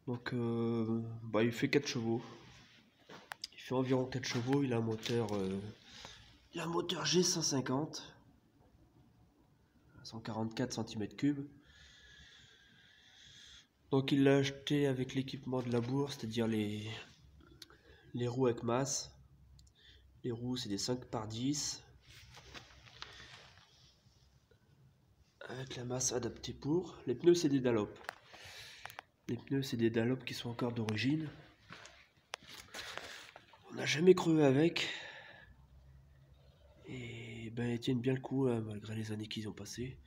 Donc il fait 4 chevaux. Il fait environ 4 chevaux. Il a un moteur, G150, 144 cm3. Donc il l'a acheté avec l'équipement de labour, c'est-à-dire les roues avec masse. Les roues c'est des 5x10 avec la masse adaptée pour. Les pneus c'est des Dunlop. Les pneus c'est des Dunlop qui sont encore d'origine. On n'a jamais crevé avec. Et ils tiennent bien le coup hein, malgré les années qu'ils ont passées.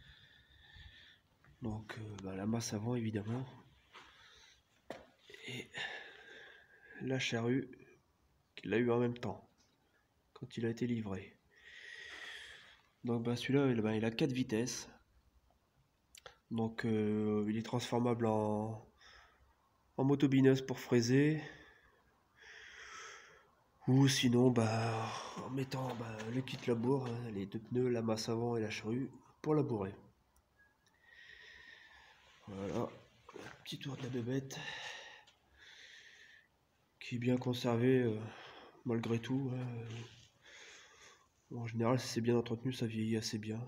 Donc la masse avant évidemment. Et la charrue qu'il a eu en même temps quand il a été livré. Donc celui-là il a 4 vitesses. Donc il est transformable en motobineuse pour fraiser. Ou sinon en mettant le kit labour, hein, les 2 pneus, la masse avant et la charrue pour labourer. Voilà, petit tour de la bébête qui est bien conservée malgré tout. Hein. En général, si c'est bien entretenu, ça vieillit assez bien.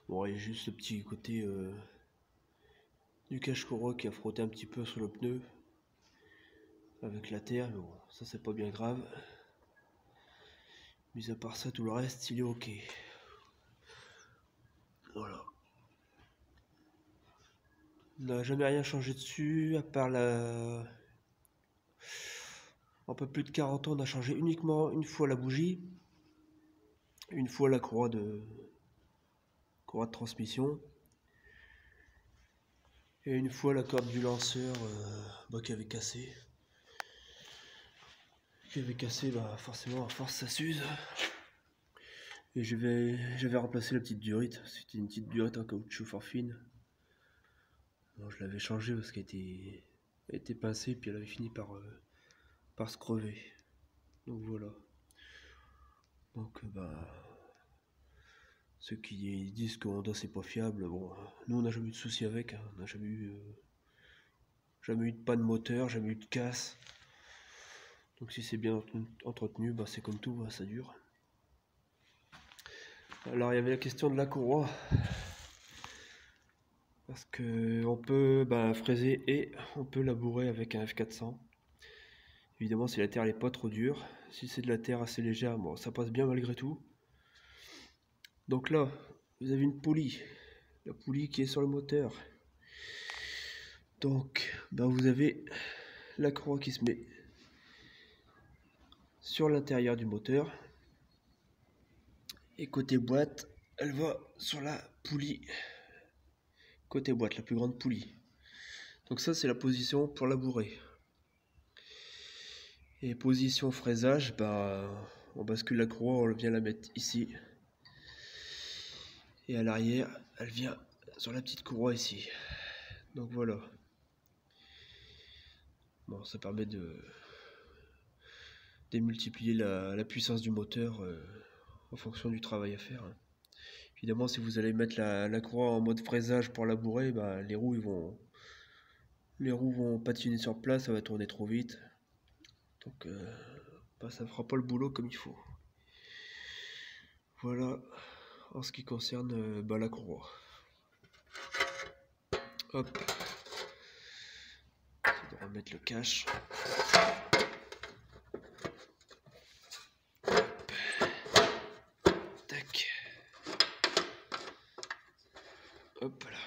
Bon, il y a juste le petit côté du cache-courroie qui a frotté un petit peu sur le pneu avec la terre, mais bon, ça c'est pas bien grave. Mis à part ça, tout le reste, il est ok. Voilà. On n'a jamais rien changé dessus, à part un peu plus de 40 ans, on a changé uniquement une fois la bougie, une fois la courroie de transmission, et une fois la corde du lanceur qui avait cassé. Forcément à force ça s'use. Et j'avais remplacé la petite durite, c'était une petite durite en caoutchouc fort fine. Bon, je l'avais changée parce qu'elle était pincée, puis elle avait fini par se crever. Donc voilà. Donc ceux qui disent que Honda c'est pas fiable, bon, nous on n'a jamais eu de soucis avec, hein. On n'a jamais eu de panne moteur, jamais eu de casse. Donc si c'est bien entretenu, c'est comme tout, ça dure. Alors il y avait la question de la courroie. Parce que on peut fraiser et on peut labourer avec un F400. Évidemment si la terre n'est pas trop dure. Si c'est de la terre assez légère, bon ça passe bien malgré tout. Donc là, vous avez une poulie. La poulie qui est sur le moteur. Donc vous avez la courroie qui se met sur l'intérieur du moteur. Et côté boîte, elle va sur la poulie. Côté boîte, la plus grande poulie. Donc ça c'est la position pour labourer. Et position fraisage, on bascule la courroie, on vient la mettre ici. Et à l'arrière, elle vient sur la petite courroie ici. Donc voilà. Bon, ça permet de démultiplier la puissance du moteur en fonction du travail à faire. Évidemment, si vous allez mettre la courroie en mode fraisage pour labourer, les roues vont patiner sur place, ça va tourner trop vite. Donc ça ne fera pas le boulot comme il faut. Voilà en ce qui concerne la courroie. Hop. On va remettre le cache. Tac. Hop là.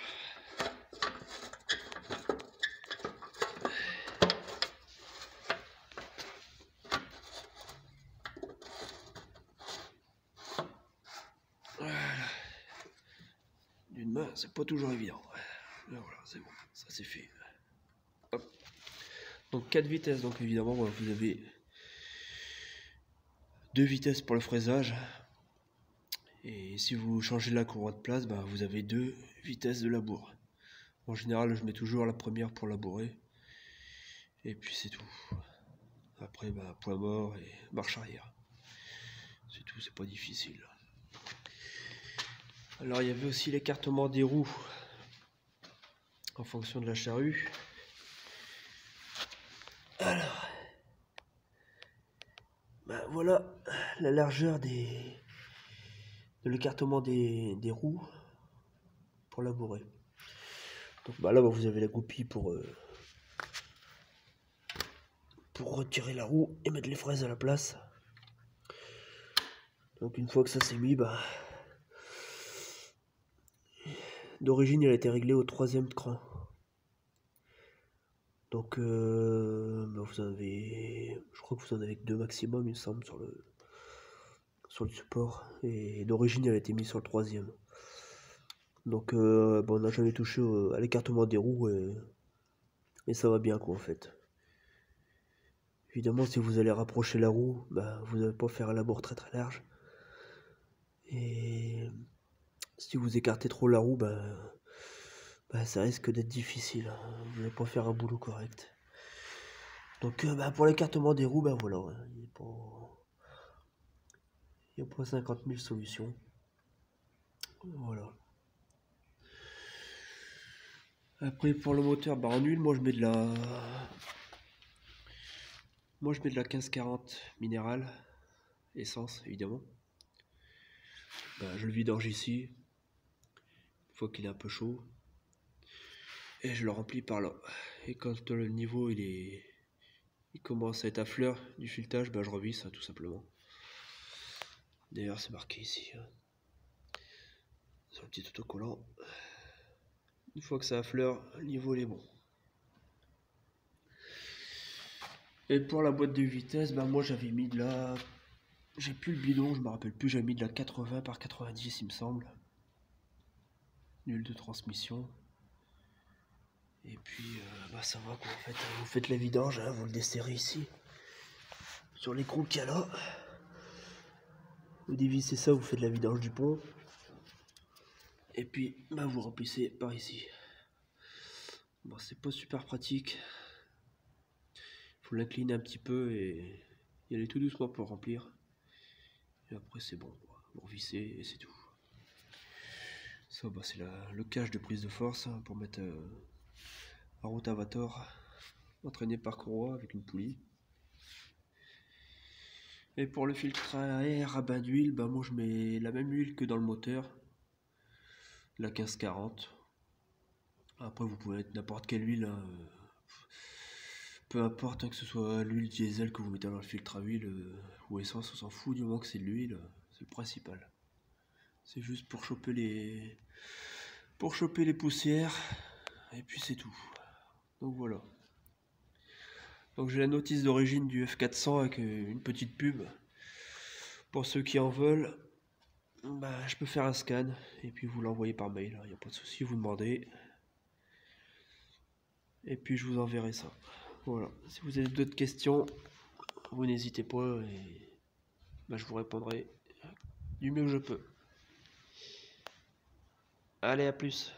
Voilà. D'une main, c'est pas toujours évident. Là, voilà, c'est bon, ça c'est fait. Hop. Donc 4 vitesses, donc évidemment vous avez 2 vitesses pour le fraisage. Et si vous changez la courroie de place, vous avez 2 vitesses de labour. En général, je mets toujours la première pour labourer. Et puis c'est tout. Après, point mort et marche arrière. C'est tout, c'est pas difficile. Alors il y avait aussi l'écartement des roues. en fonction de la charrue. Alors, bah voilà la largeur de l'écartement des roues pour labourer. Donc bah là vous avez la goupille pour retirer la roue et mettre les fraises à la place. Donc une fois que ça s'est mis, bah d'origine elle a été réglée au 3e cran. Donc bah, vous avez, je crois que vous en avez que 2 maximum il me semble sur le support, et d'origine elle a été mise sur le 3e. Donc bah, on n'a jamais touché à l'écartement des roues et ça va bien quoi en fait. Évidemment si vous allez rapprocher la roue, bah, vous n'allez pas faire un labeur très très large. Et si vous écartez trop la roue, bah, ça risque d'être difficile, hein. Vous n'allez pas faire un boulot correct. Donc bah, pour l'écartement des roues, bah voilà, hein. Il n'y a pas 50 000 solutions. Voilà. Après pour le moteur, bah en huile, moi je mets de la 1540 minérale, essence évidemment. Bah, je le vidange ici, une fois qu'il est un peu chaud. Et je le remplis par là. Et quand le niveau il commence à être à fleur du filetage, bah je revisse tout simplement. D'ailleurs c'est marqué ici, hein, sur le petit autocollant. Une fois que ça a fleur, le niveau il est bon. Et pour la boîte de vitesse, bah moi j'avais mis de la... J'ai plus le bidon, je me rappelle plus, j'avais mis de la 80 par 90 il me semble. Huile de transmission. Et puis bah ça va quoi en fait, vous faites la vidange, hein, vous le desserrez ici. Sur l'écrou qu'il y a là. Vous dévissez ça, vous faites la vidange du pont. Et puis bah vous remplissez par ici. Bon c'est pas super pratique. Faut l'incliner un petit peu et y aller tout doucement pour remplir. Et après c'est bon, vous revissez et c'est tout. Ça bah c'est le cache de prise de force, hein, pour mettre un rotavator entraîné par courroie avec une poulie. Et pour le filtre à air à bain d'huile, bah moi je mets la même huile que dans le moteur, la 1540. Après vous pouvez mettre n'importe quelle huile, hein, peu importe, hein, que ce soit l'huile diesel que vous mettez dans le filtre à huile ou essence, on s'en fout du moment que c'est de l'huile, c'est le principal. C'est juste pour choper les poussières et puis c'est tout. Donc voilà. Donc j'ai la notice d'origine du F400 avec une petite pub. Pour ceux qui en veulent, bah, je peux faire un scan et puis vous l'envoyez par mail, il n'y a pas de souci, vous demandez. Et puis je vous enverrai ça. Voilà, si vous avez d'autres questions, vous n'hésitez pas et bah, je vous répondrai du mieux que je peux. Allez, à plus.